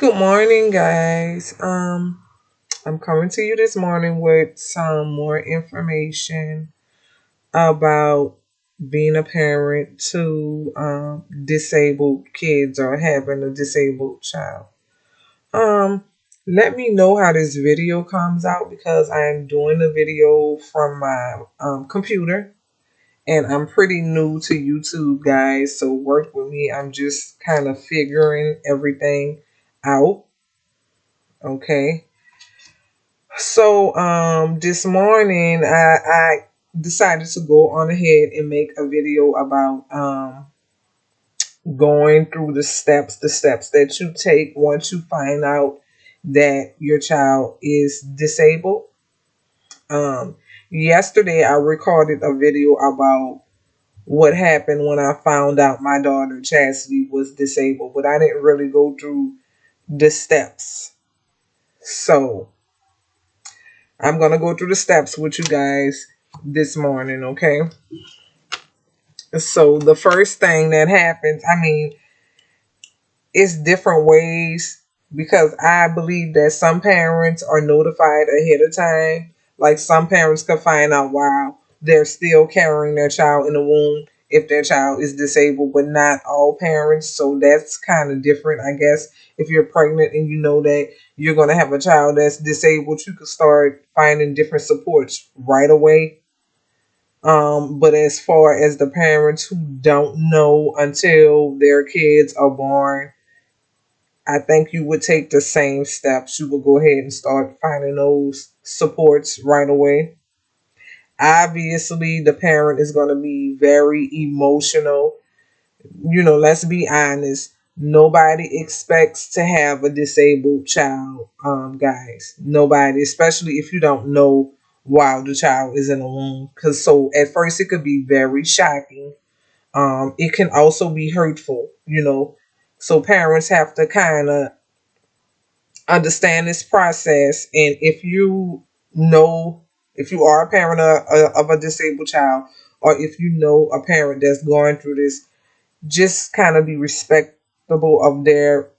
Good morning, guys. I'm coming to you this morning with some more information about being a parent to disabled kids or having a disabled child. Um, Let me know how this video comes out because I am doing the video from my computer and I'm pretty new to YouTube, guys. So work with me. I'm just kind of figuring everything out. Okay. So this morning I decided to go on ahead and make a video about going through the steps that you take once you find out that your child is disabled. Um Yesterday I recorded a video about what happened when I found out my daughter Chastity was disabled, but I didn't really go through the steps. So I'm going to go through the steps with you guys this morning, okay? So, the first thing that happens, it's different ways because I believe that some parents are notified ahead of time. Like some parents can find out while they're still carrying their child in the womb if their child is disabled, but not all parents. So that's kind of different, I guess. If you're pregnant and you know that you're going to have a child that's disabled, you can start finding different supports right away. But as far as the parents who don't know until their kids are born, I think you would take the same steps. You would go ahead and start finding those supports right away. Obviously, the parent is going to be very emotional. Let's be honest. Nobody expects to have a disabled child, guys. Nobody, especially if you don't know while the child is in the womb. Because so at first it could be very shocking. It can also be hurtful. So parents have to kind of understand this process. And know, if you are a parent of a disabled child, or if you know a parent that's going through this, just kind of be respectable of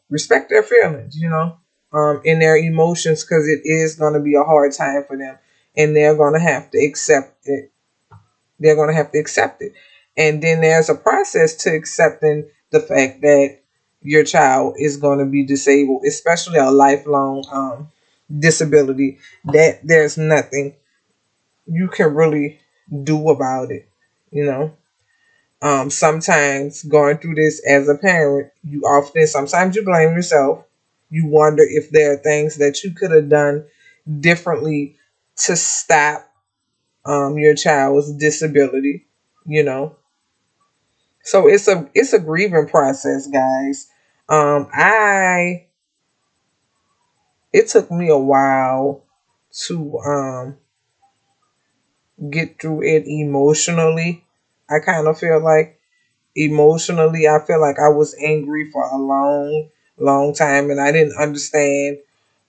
respect their feelings, in their emotions, because it is going to be a hard time for them, and they're going to have to accept it. They're going to have to accept it. And then there's a process to accepting the fact that your child is going to be disabled, especially a lifelong disability, that there's nothing you can really do about it, you know. Sometimes going through this as a parent, sometimes you blame yourself. You wonder if there are things that you could have done differently to stop your child's disability, you know. So it's a grieving process, guys. I It took me a while to get through it emotionally. I kind of feel like emotionally, I feel like I was angry for a long, long time, and I didn't understand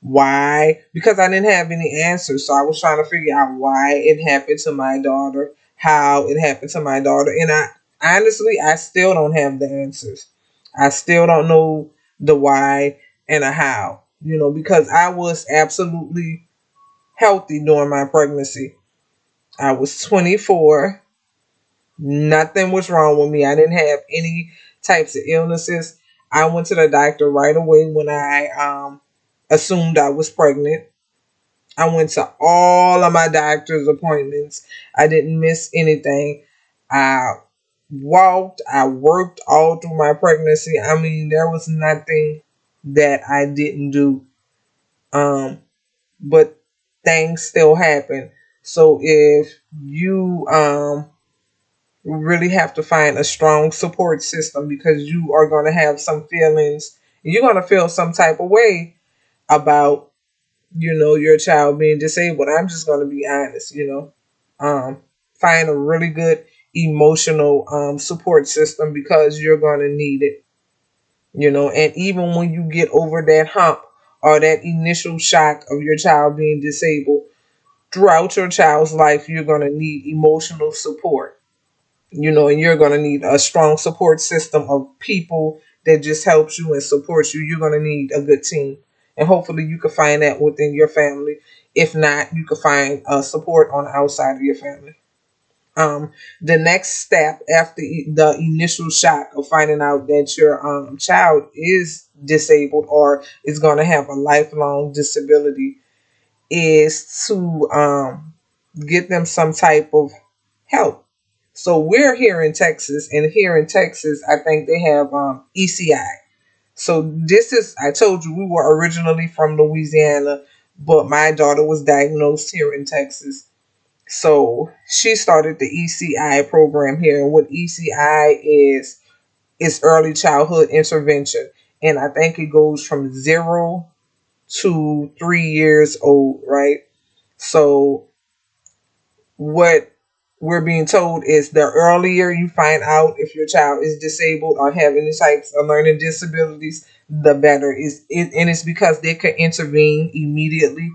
why, because I didn't have any answers. So I was trying to figure out why it happened to my daughter, how it happened to my daughter, and I still don't have the answers. I still don't know the why and a how. Because I was absolutely healthy during my pregnancy. I was 24. Nothing was wrong with me. I didn't have any types of illnesses. I went to the doctor right away when I assumed I was pregnant. I went to all of my doctor's appointments. I didn't miss anything. I I worked all through my pregnancy. There was nothing that I didn't do. Um, but things still happen. So if you really have to find a strong support system, because you are going to have some feelings. You're going to feel some type of way about, your child being disabled. I'm just going to be honest. Find a really good emotional support system, because you're going to need it. And even when you get over that hump or that initial shock of your child being disabled, throughout your child's life, you're going to need emotional support. And you're going to need a strong support system of people that just helps you and supports you, you're going to need a good team. And hopefully you can find that within your family. If not, you can find support on the outside of your family. The next step after the initial shock of finding out that your child is disabled or is going to have a lifelong disability is to get them some type of help. So we're here in Texas, and here in Texas, I think they have ECI. So this is, I told you we were originally from Louisiana, but my daughter was diagnosed here in Texas. So she started the ECI program here, and what ECI is early childhood intervention, and I think it goes from 0 to 3 years old, right? So what we're being told is the earlier you find out if your child is disabled or have any types of learning disabilities, the better. And it's because they can intervene immediately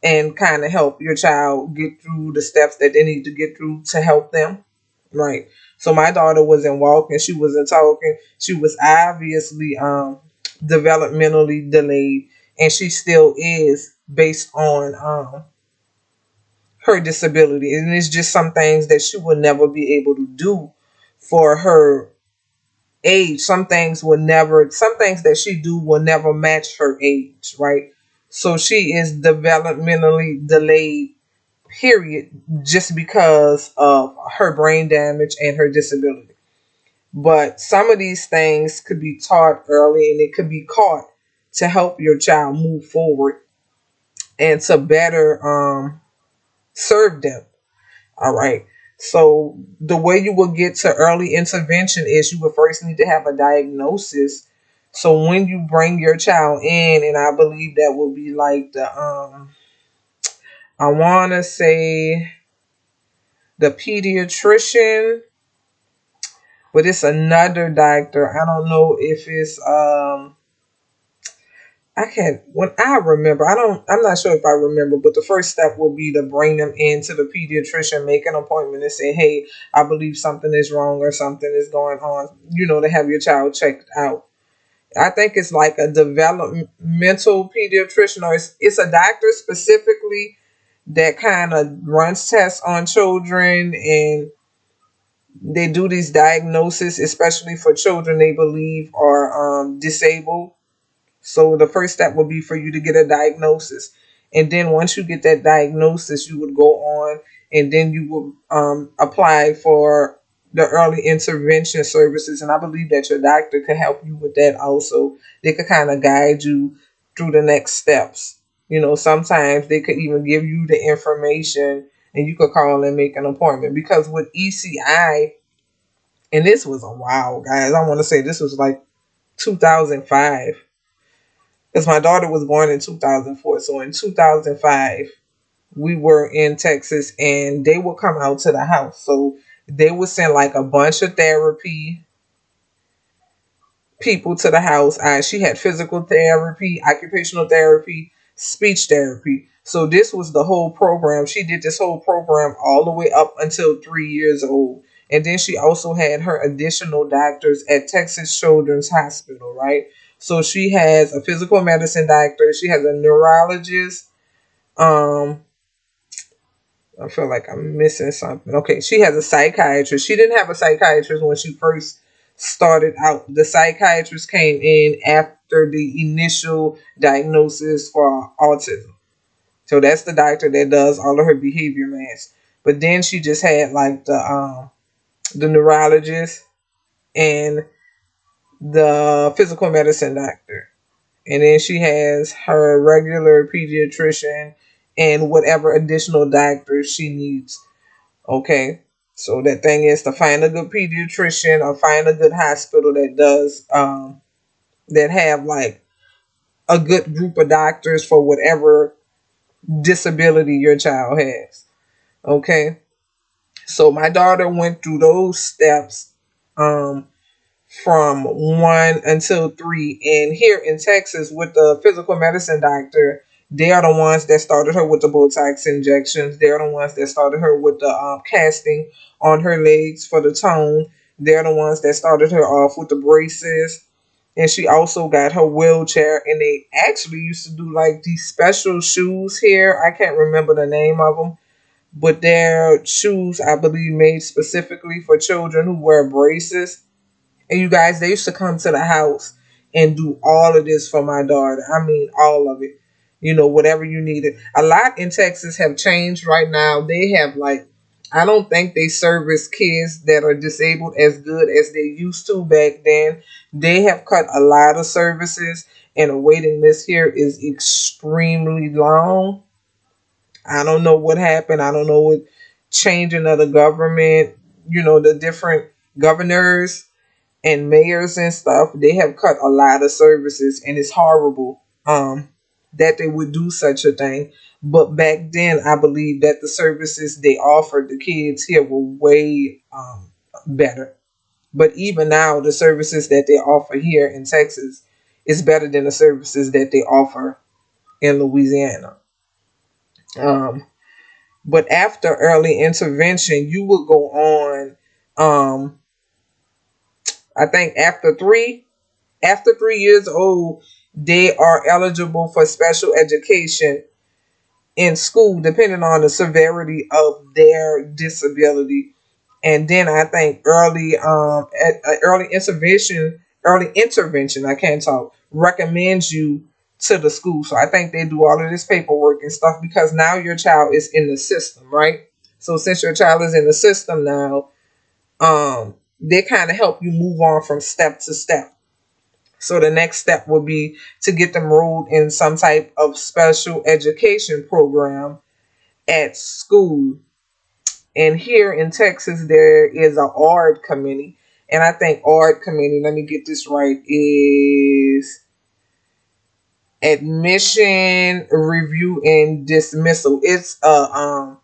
and kind of help your child get through the steps that they need to get through to help them. Right. So my daughter wasn't walking, she wasn't talking, she was obviously developmentally delayed, and she still is based on her disability. And it's just some things that she will never be able to do for her age. Some things that she do will never match her age, right? So she is developmentally delayed, period, just because of her brain damage and her disability. But some of these things could be taught early, and it could be caught to help your child move forward and to better serve them. All right. So the way you will get to early intervention is you will first need to have a diagnosis. So when you bring your child in, and I believe that will be like the I want to say the pediatrician, but it's another doctor. I don't know if it's I can't, when I remember, I'm not sure if I remember, but the first step will be to bring them into the pediatrician, make an appointment and say, hey, I believe something is wrong or something is going on, to have your child checked out. I think it's like a developmental pediatrician, or it's a doctor specifically that kind of runs tests on children, and they do these diagnoses, especially for children they believe are disabled. So the first step would be for you to get a diagnosis. And then once you get that diagnosis, you would go on, and then you will apply for the early intervention services. And I believe that your doctor could help you with that also. They could kind of guide you through the next steps. Sometimes they could even give you the information, and you could call and make an appointment. Because with ECI, and this was a while, guys, I want to say this was like 2005, because my daughter was born in 2004. So in 2005, we were in Texas, and they would come out to the house. So they would send like a bunch of therapy people to the house. She had physical therapy, occupational therapy, speech therapy. So this was the whole program. She did this whole program all the way up until 3 years old. And then she also had her additional doctors at Texas Children's Hospital, right? So she has a physical medicine doctor. She has a neurologist. Um, I feel like I'm missing something. Okay, she has a psychiatrist. She didn't have a psychiatrist when she first started out. The psychiatrist came in after the initial diagnosis for autism. So that's the doctor that does all of her behavior meds. But then she just had like the neurologist and the physical medicine doctor. And then she has her regular pediatrician and whatever additional doctors she needs. Okay. So that thing is to find a good pediatrician or find a good hospital that does that have like a good group of doctors for whatever disability your child has. Okay. So my daughter went through those steps um from 1 until 3. And here in Texas, with the physical medicine doctor, they are the ones that started her with the Botox injections. They're the ones that started her with the casting on her legs for the tone. They're the ones that started her off with the braces. And she also got her wheelchair, and they actually used to do like these special shoes here. I can't remember the name of them, but they're shoes, I believe, made specifically for children who wear braces. And you guys, they used to come to the house and do all of this for my daughter. I mean, all of it. You know, whatever you needed. A lot in Texas have changed right now. They have like, I don't think they service kids that are disabled as good as they used to back then. They have cut a lot of services, and the waiting list here is extremely long. I don't know what happened. I don't know what changing of the government, the different governors and mayors and stuff, they have cut a lot of services, and it's horrible that they would do such a thing. But back then, I believe that the services they offered the kids here were way better. But even now, the services that they offer here in Texas is better than the services that they offer in Louisiana. Um, but after early intervention, you would go on. Um, I think after 3 years old, they are eligible for special education in school, depending on the severity of their disability. And then I think early intervention, I can't talk, recommends you to the school. So I think they do all of this paperwork and stuff because now your child is in the system, right? So since your child is in the system now, they kind of help you move on from step to step. So the next step would be to get them enrolled in some type of special education program at school. And here in Texas, there is a ARD committee. And I think ARD committee, let me get this right, is admission, review, and dismissal. It's a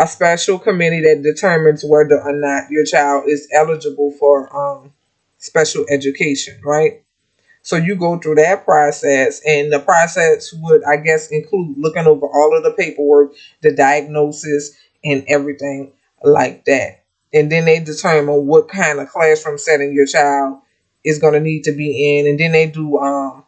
special committee that determines whether or not your child is eligible for special education, right? So you go through that process, and the process would, I guess, include looking over all of the paperwork, the diagnosis, and everything like that. And then they determine what kind of classroom setting your child is going to need to be in. And then they do an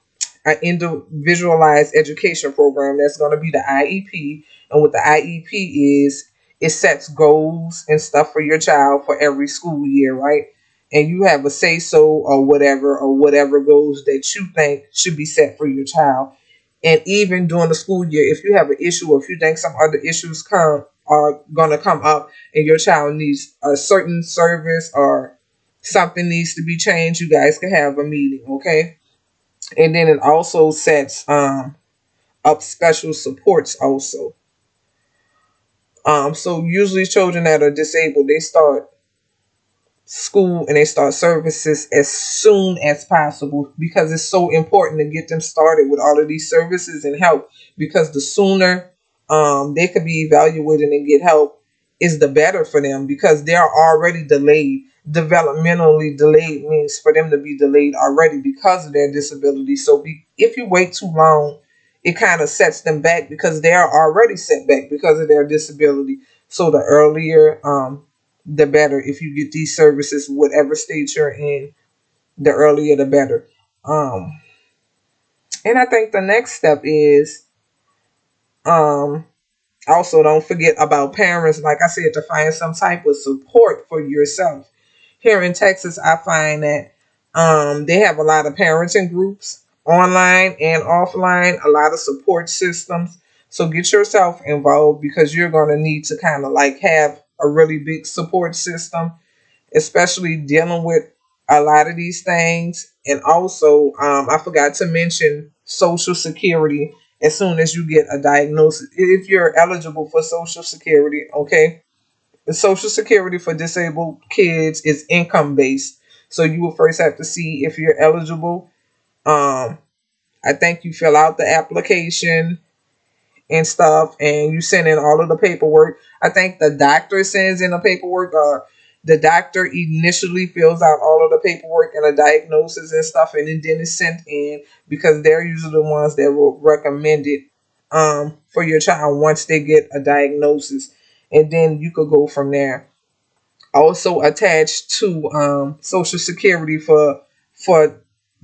individualized education program that's going to be the IEP. And what the IEP is, it sets goals and stuff for your child for every school year, right? And you have a say so or whatever goals that you think should be set for your child. And even during the school year, if you have an issue or if you think some other issues are gonna come up and your child needs a certain service or something needs to be changed, you guys can have a meeting, okay? And then it also sets up special supports also. So usually children that are disabled, they start school and they start services as soon as possible because it's so important to get them started with all of these services and help, because the sooner they could be evaluated and get help is the better for them, because they're already delayed. Developmentally delayed means for them to be delayed already because of their disability. So if you wait too long, it kind of sets them back because they are already set back because of their disability. So the earlier the better. If you get these services, whatever state you're in, the earlier the better. Um, and I think the next step is um, also don't forget about parents, like I said, to find some type of support for yourself. Here in Texas, I find that they have a lot of parenting groups, online and offline, a lot of support systems. So get yourself involved because you're going to need to kind of like have a really big support system, especially dealing with a lot of these things. And also, I forgot to mention Social Security as soon as you get a diagnosis. If you're eligible for Social Security, okay? The Social Security for disabled kids is income based. So you will first have to see if you're eligible. Um, I think you fill out the application and stuff, and you send in all of the paperwork. I think the doctor sends in the paperwork, or the doctor initially fills out all of the paperwork and the diagnosis and stuff, and then it's sent in because they're usually the ones that will recommend it for your child once they get a diagnosis, and then you could go from there. Also attached to Social Security for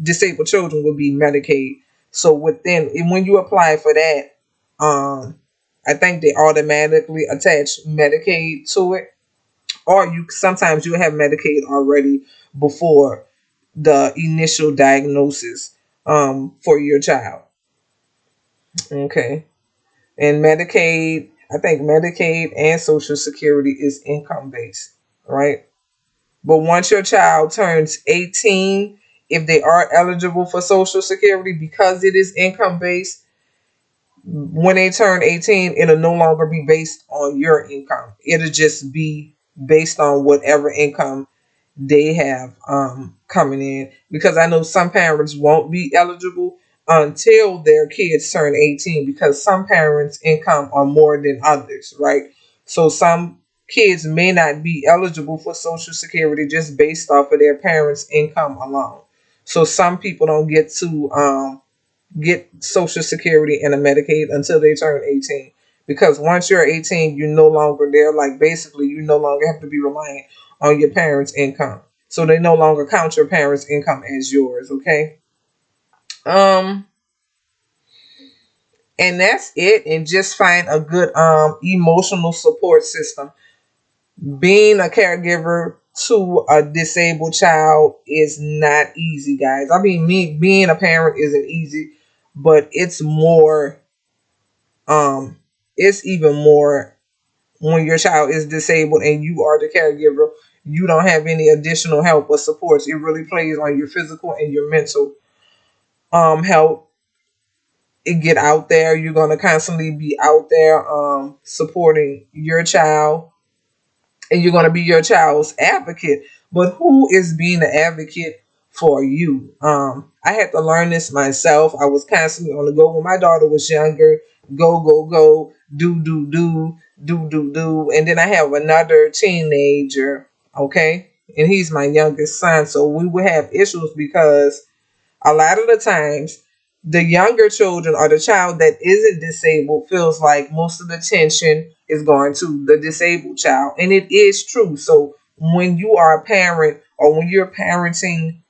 disabled children would be Medicaid. So within, and when you apply for that, um, I think they automatically attach Medicaid to it, or you sometimes you have Medicaid already before the initial diagnosis for your child. Okay, and Medicaid, I think Medicaid and Social Security is income based, right? But once your child turns 18, if they are eligible for Social Security, because it is income based, when they turn 18, it'll no longer be based on your income. It'll just be based on whatever income they have coming in. Because I know some parents won't be eligible until their kids turn 18, because some parents' income are more than others, right? So some kids may not be eligible for Social Security just based off of their parents' income alone. So some people don't get Social Security and a Medicaid until they turn 18. Because once you're 18, you're no longer there. Like basically, you no longer have to be reliant on your parents' income. So they no longer count your parents' income as yours. Okay. Um, and that's it. And just find a good emotional support system. Being a caregiver to a disabled child is not easy, guys. I mean, me being a parent isn't easy, but um it's even more when your child is disabled and you are the caregiver. You don't have any additional help or supports. It really plays on your physical and your mental health. It get out there. You're going to constantly be out there supporting your child, and you're going to be your child's advocate. But who is being an advocate for you? I had to learn this myself. I was constantly on the go when my daughter was younger. Go, go, go, do, do, do, do, do, do. And then I have another teenager, okay? And he's my youngest son. So we would have issues because a lot of the times the younger children or the child that isn't disabled feels like most of the attention is going to the disabled child, and it is true. So when you are a parent or when you're parenting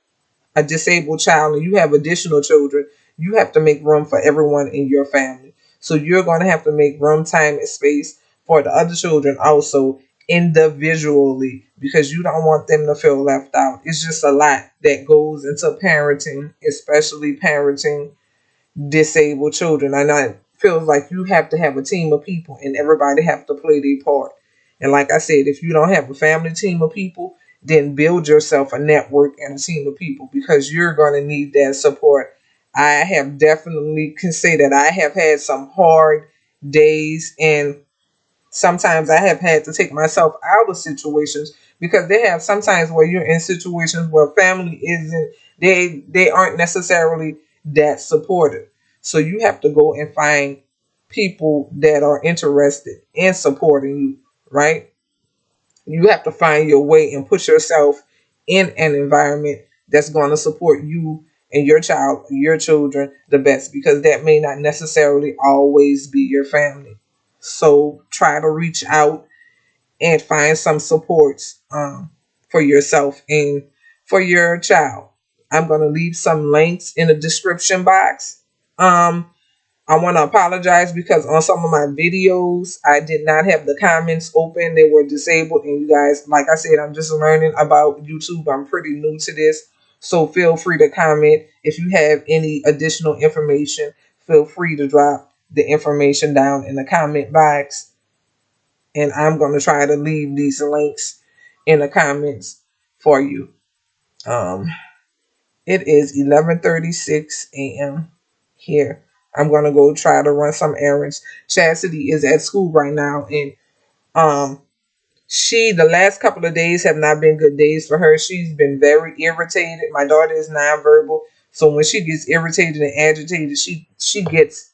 a disabled child and you have additional children, you have to make room for everyone in your family. So you're going to have to make room, time, and space for the other children also individually, because you don't want them to feel left out. It's just a lot that goes into parenting, especially parenting disabled children. And I feels like you have to have a team of people and everybody have to play their part. And like I said, if you don't have a family team of people, then build yourself a network and a team of people, because you're going to need that support. I have definitely can say that I have had some hard days, and sometimes I have had to take myself out of situations, because they have sometimes where you're in situations where family isn't, they aren't necessarily that supportive. So you have to go and find people that are interested in supporting you, right? You have to find your way and put yourself in an environment that's going to support you and your child, your children the best, because that may not necessarily always be your family. So try to reach out and find some supports for yourself and for your child. I'm going to leave some links in the description box. Um, I want to apologize because on some of my videos, I did not have the comments open. They were disabled. And you guys, like I said, I'm just learning about YouTube. I'm pretty new to this. So feel free to comment. If you have any additional information, feel free to drop the information down in the comment box. And I'm going to try to leave these links in the comments for you. Um, it is 11:36 a.m. here. I'm gonna go try to run some errands. Chastity is at school right now, and um, the last couple of days have not been good days for her. She's been very irritated. My daughter is nonverbal, so when she gets irritated and agitated, she gets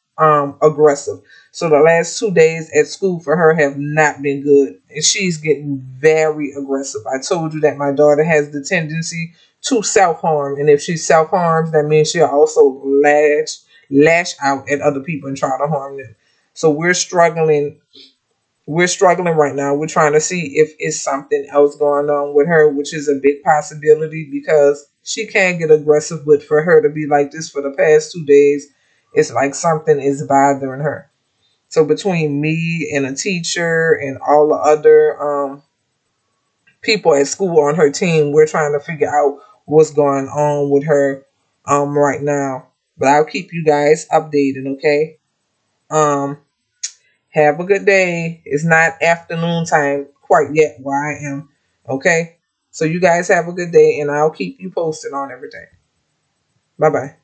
aggressive. So the last 2 days at school for her have not been good, and she's getting very aggressive. I told you that my daughter has the tendency to self harm, and if she self harms, that means she'll also lash out at other people and try to harm them. So we're struggling right now. We're trying to see if it's something else going on with her, which is a big possibility, because she can get aggressive, but for her to be like this for the past 2 days, it's like something is bothering her. So between me and a teacher and all the other people at school on her team, we're trying to figure out what's going on with her right now. But I'll keep you guys updated, okay? Um have a good day. It's not afternoon time quite yet where I am. Okay? So you guys have a good day and I'll keep you posted on everything. Bye bye.